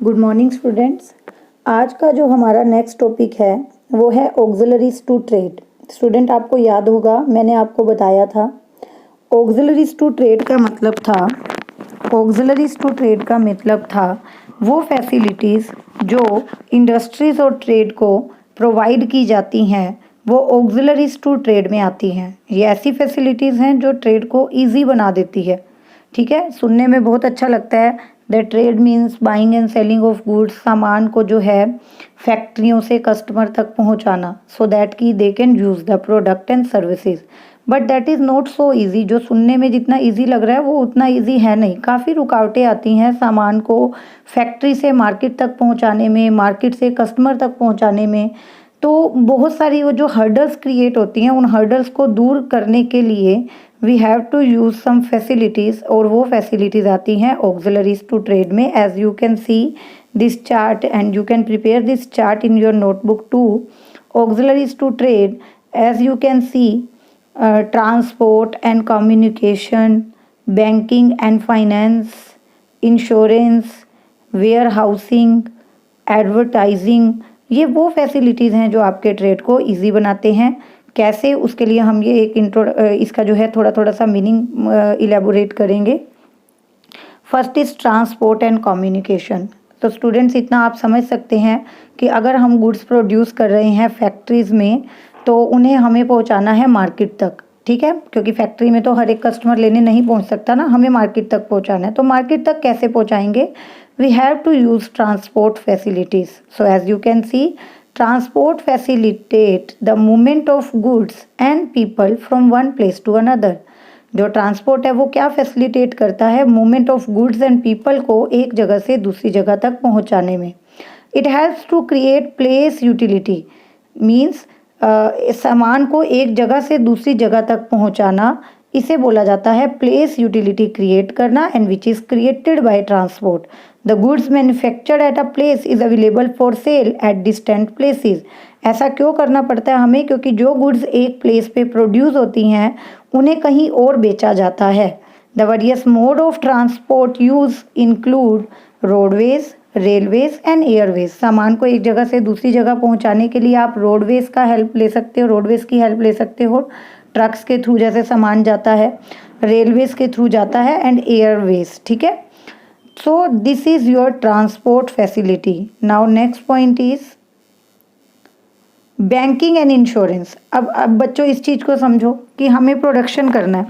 Good morning students. आज का जो हमारा नेक्स्ट टॉपिक है वो है ऑक्सिलरीज टू ट्रेड। स्टूडेंट आपको याद होगा मैंने आपको बताया था ऑक्सिलरीज टू ट्रेड का मतलब था वो फैसिलिटीज़ जो इंडस्ट्रीज़ और ट्रेड को प्रोवाइड की जाती हैं वो ऑक्सिलरीज टू ट्रेड में आती हैं। ये ऐसी फैसिलिटीज़ हैं जो ट्रेड को ईजी बना देती है। ठीक है, सुनने में बहुत अच्छा लगता है। The trade means buying and selling of goods, सामान को जो है फैक्ट्रियों से कस्टमर तक पहुंचाना सो दैट कि they can use the product and services. But that is not so easy. जो सुनने में जितना ईजी लग रहा है वो उतना ईजी है नहीं। काफ़ी रुकावटें आती हैं सामान को फैक्ट्री से मार्केट तक पहुंचाने में, मार्केट से कस्टमर तक पहुंचाने में। तो बहुत सारी वो जो हर्डल्स क्रिएट होती हैं उन हर्डल्स को दूर करने के लिए we have to use some facilities, और वो फैसिलिटीज़ आती हैं ऑक्सिलरीज टू ट्रेड में। As you can see this chart and you can prepare this chart in your notebook too. Auxiliaries to trade, as you can see, transport and communication, banking and finance, insurance, warehousing, advertising, ये वो facilities हैं जो आपके trade को easy बनाते हैं। कैसे, उसके लिए हम ये एक इसका जो है थोड़ा सा मीनिंग इलेबोरेट करेंगे। First is transport and communication. तो स्टूडेंट्स इतना आप समझ सकते हैं कि अगर हम गुड्स प्रोड्यूस कर रहे हैं फैक्ट्रीज़ में तो उन्हें हमें पहुंचाना है मार्केट तक। ठीक है, क्योंकि फैक्ट्री में तो हर एक कस्टमर लेने नहीं पहुंच सकता ना, हमें मार्केट तक पहुंचाना है। तो मार्केट तक कैसे पहुंचाएंगे? We have to use transport facilities. So as you can see, transport facilitate the movement of goods and people from one place to another। जो ट्रांसपोर्ट है वो क्या फैसिलिटेट करता है? Movement of goods and people को एक जगह से दूसरी जगह तक पहुंचाने में। It helps to create place utility, means सामान को एक जगह से दूसरी जगह तक पहुंचाना, इसे बोला जाता है प्लेस यूटिलिटी क्रिएट करना, and which is created by transport. The goods manufactured at a place is available for sale at distant places. ऐसा क्यों करना पड़ता है हमें? क्योंकि जो गुड्स एक प्लेस पे प्रोड्यूस होती हैं उन्हें कहीं और बेचा जाता है। The various mode of transport use include roadways, railways and Airways. सामान को एक जगह से दूसरी जगह पहुंचाने के लिए आप रोडवेज का हेल्प ले सकते हो, रोडवेज की हेल्प ले सकते हो, ट्रक्स के थ्रू जैसे सामान जाता है, रेलवेज के थ्रू जाता है, एंड एयरवेज। ठीक है, so this is your transport facility. Now next point is banking and insurance. अब बच्चों इस चीज़ को समझो कि हमें प्रोडक्शन करना है।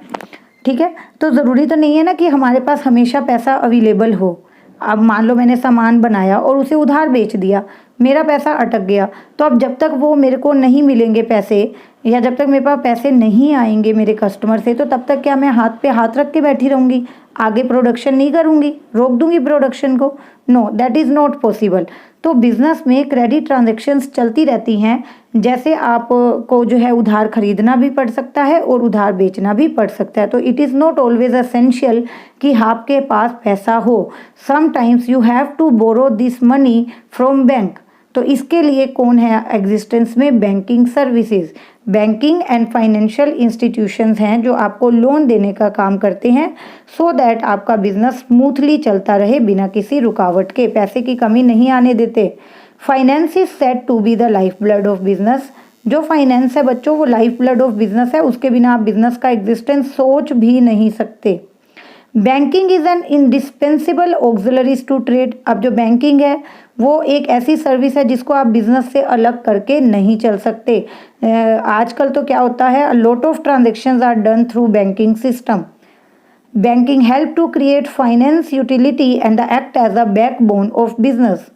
ठीक है, तो ज़रूरी तो नहीं है ना कि हमारे पास हमेशा पैसा अवेलेबल हो। अब मान लो मैंने सामान बनाया और उसे उधार बेच दिया, मेरा पैसा अटक गया, तो अब जब तक वो मेरे को नहीं मिलेंगे पैसे, या जब तक मेरे पास पैसे नहीं आएंगे मेरे कस्टमर से, तो तब तक क्या मैं हाथ पे हाथ रख के बैठी रहूँगी, आगे प्रोडक्शन नहीं करूँगी, रोक दूँगी प्रोडक्शन को? No, that is not possible. तो बिजनेस में क्रेडिट ट्रांजैक्शंस चलती रहती हैं। जैसे आप को जो है उधार खरीदना भी पड़ सकता है और उधार बेचना भी पड़ सकता है। तो it is not always essential कि आपके पास पैसा हो। Sometimes you have to borrow this money from bank. तो इसके लिए कौन है एग्जिस्टेंस में? Banking services. Banking and financial institutions हैं जो आपको लोन देने का काम करते हैं सो दैट आपका बिजनेस स्मूथली चलता रहे बिना किसी रुकावट के, पैसे की कमी नहीं आने देते। Finance is said to be the lifeblood of business. जो फाइनेंस है बच्चों वो लाइफ ब्लड ऑफ बिजनेस है, उसके बिना आप बिजनेस का एग्जिस्टेंस सोच भी नहीं सकते। Banking is an indispensable auxiliaries to trade. अब जो बैंकिंग है वो एक ऐसी सर्विस है जिसको आप बिजनेस से अलग करके नहीं चल सकते। आजकल तो क्या होता है, lot of transactions are done through banking system. Banking help to create finance utility and act as a backbone of business.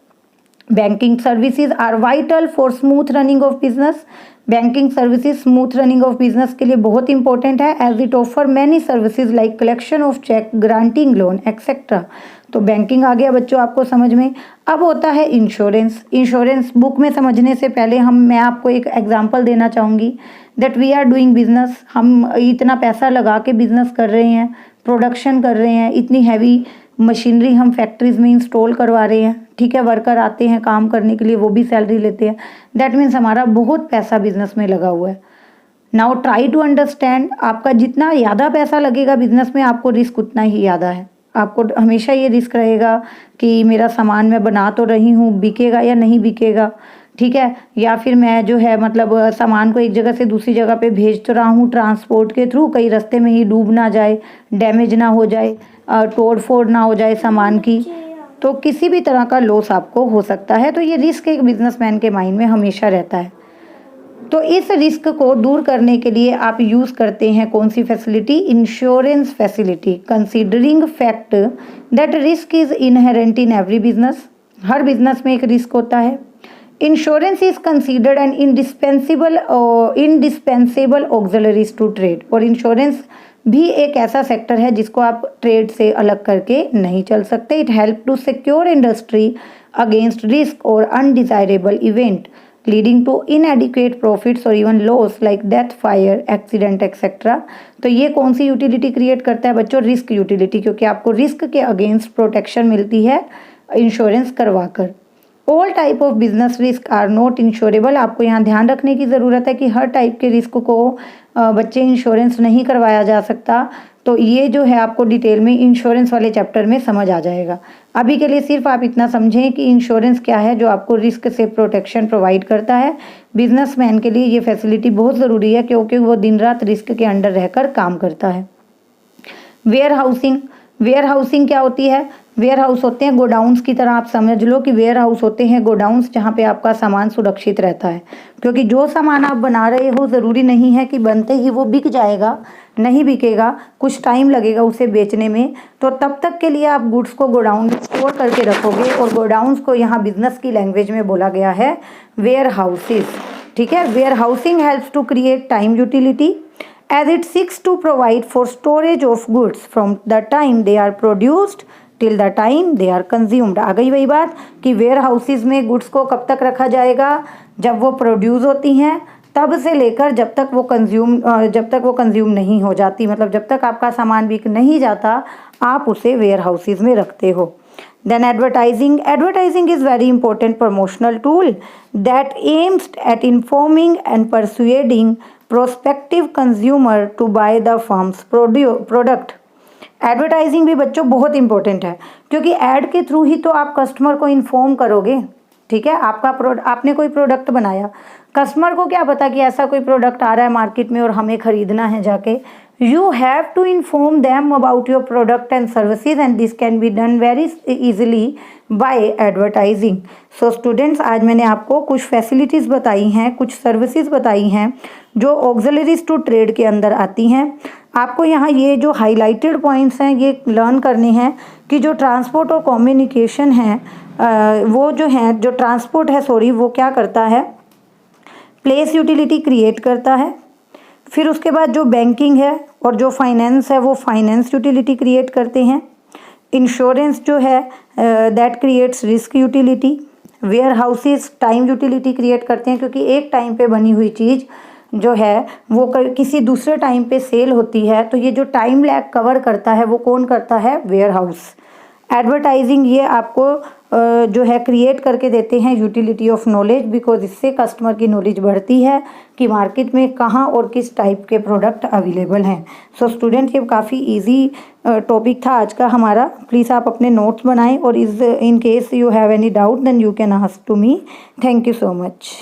Banking services are vital for smooth running of business. Banking services smooth running of business के लिए बहुत important है, as it offer many services like collection of cheque, granting loan etcetera. तो बैंकिंग आ गया बच्चों आपको समझ में। अब होता है इंश्योरेंस। इंश्योरेंस बुक में समझने से पहले मैं आपको एक एग्जांपल देना चाहूँगी that we are doing business. हम इतना पैसा लगा के बिजनेस कर रहे हैं, प्रोडक्शन कर रहे हैं, इतनी हैवी मशीनरी हम फैक्ट्रीज में इंस्टॉल करवा रहे हैं। ठीक है, वर्कर आते हैं काम करने के लिए, वो भी सैलरी लेते हैं। दैट मीन्स हमारा बहुत पैसा बिजनेस में लगा हुआ है। नाउ ट्राई टू अंडरस्टैंड, आपका जितना ज़्यादा पैसा लगेगा बिजनेस में आपको रिस्क उतना ही ज़्यादा है। आपको हमेशा ये रिस्क रहेगा कि मेरा सामान मैं बना तो रही हूँ, बिकेगा या नहीं बिकेगा, ठीक है। या फिर मैं जो है मतलब सामान को एक जगह से दूसरी जगह पे भेज तो रहा हूँ ट्रांसपोर्ट के थ्रू, कहीं रास्ते में ही डूब ना जाए, डैमेज ना हो जाए, तोड़ फोड़ ना हो जाए सामान की, तो किसी भी तरह का लॉस आपको हो सकता है। तो ये रिस्क एक बिजनेसमैन के माइंड में हमेशा रहता है। तो इस रिस्क को दूर करने के लिए आप यूज़ करते हैं कौन सी facility? Insurance facility. Considering fact that risk is inherent in every business, हर बिजनेस में एक रिस्क होता है। Insurance is considered an indispensable auxiliaries to trade, और इंश्योरेंस भी एक ऐसा सेक्टर है जिसको आप ट्रेड से अलग करके नहीं चल सकते। It help to secure industry against risk और undesirable event leading to inadequate profits और even loss like death, fire, accident etcetera. तो ये कौन सी यूटिलिटी क्रिएट करता है बच्चों? रिस्क यूटिलिटी, क्योंकि आपको रिस्क के अगेंस्ट प्रोटेक्शन मिलती है इंश्योरेंस करवाकर। All type of business risk are not insurable. आपको यहाँ ध्यान रखने की ज़रूरत है कि हर टाइप के रिस्क को बच्चे इंश्योरेंस नहीं करवाया जा सकता। तो ये जो है आपको डिटेल में इंश्योरेंस वाले चैप्टर में समझ आ जाएगा। अभी के लिए सिर्फ आप इतना समझें कि इंश्योरेंस क्या है, जो आपको रिस्क से प्रोटेक्शन प्रोवाइड करता है। बिजनेसमैन के लिए ये फैसिलिटी बहुत ज़रूरी है क्योंकि वो दिन रात रिस्क के अंडर रहकर काम करता है। वेयर हाउसिंग, वेयर हाउसिंग क्या होती है? वेयर हाउस होते हैं गोडाउंस की तरह, आप समझ लो कि वेयर हाउस होते हैं गोडाउंस जहाँ पे आपका सामान सुरक्षित रहता है। क्योंकि जो सामान आप बना रहे हो ज़रूरी नहीं है कि बनते ही वो बिक जाएगा, नहीं बिकेगा, कुछ टाइम लगेगा उसे बेचने में। तो तब तक के लिए आप गुड्स को गोडाउन में स्टोर करके रखोगे, और गोडाउंस को यहाँ बिजनेस की लैंग्वेज में बोला गया है वेयर हाउसेस, ठीक है। Warehousing helps to create time utility as it seeks to provide for storage of goods from the time they are produced till the time they are consumed। आ गई वही बात कि वेयर हाउसेज में goods को कब तक रखा जाएगा? जब वो प्रोड्यूस होती हैं तब से लेकर जब तक वो कंज्यूम नहीं हो जाती, मतलब जब तक आपका सामान बिक नहीं जाता आप उसे वेयर हाउसेज में रखते हो। Then advertising. Advertising is very important promotional tool that aims at informing and persuading prospective consumer to buy the firm's product। Advertising भी बच्चों बहुत इंपॉर्टेंट है क्योंकि ऐड के थ्रू ही तो आप कस्टमर को इन्फॉर्म करोगे, ठीक है। आपने कोई प्रोडक्ट बनाया, कस्टमर को क्या पता कि ऐसा कोई प्रोडक्ट आ रहा है मार्केट में और हमें खरीदना है जाके। You have to inform them about your product and services, and this can be done very easily by advertising। So students, आज मैंने आपको कुछ फैसिलिटीज़ बताई हैं, कुछ सर्विसेज बताई हैं जो ऑक्सिलरीज टू ट्रेड के अंदर आती हैं। आपको यहाँ ये जो हाईलाइटेड पॉइंट्स हैं ये लर्न करने हैं कि जो ट्रांसपोर्ट और कम्युनिकेशन है वो जो ट्रांसपोर्ट है वो क्या करता है? प्लेस यूटिलिटी क्रिएट करता है। फिर उसके बाद जो बैंकिंग है और जो फाइनेंस है वो फाइनेंस यूटिलिटी क्रिएट करते हैं। इंश्योरेंस जो है that creates risk utility. Warehouses time utility create करते हैं क्योंकि एक टाइम पे बनी हुई चीज़ जो है वो किसी दूसरे टाइम पे सेल होती है, तो ये जो टाइम लैग कवर करता है वो कौन करता है? Ware house. एडवर्टाइजिंग ये आपको जो है क्रिएट करके देते हैं यूटिलिटी ऑफ नॉलेज, बिकॉज इससे कस्टमर की नॉलेज बढ़ती है कि मार्केट में कहाँ और किस टाइप के प्रोडक्ट अवेलेबल हैं। सो स्टूडेंट, ये काफ़ी इजी टॉपिक था आज का हमारा। प्लीज़ आप अपने नोट्स बनाएं और in case you have any doubt then you can ask to me. Thank you so much.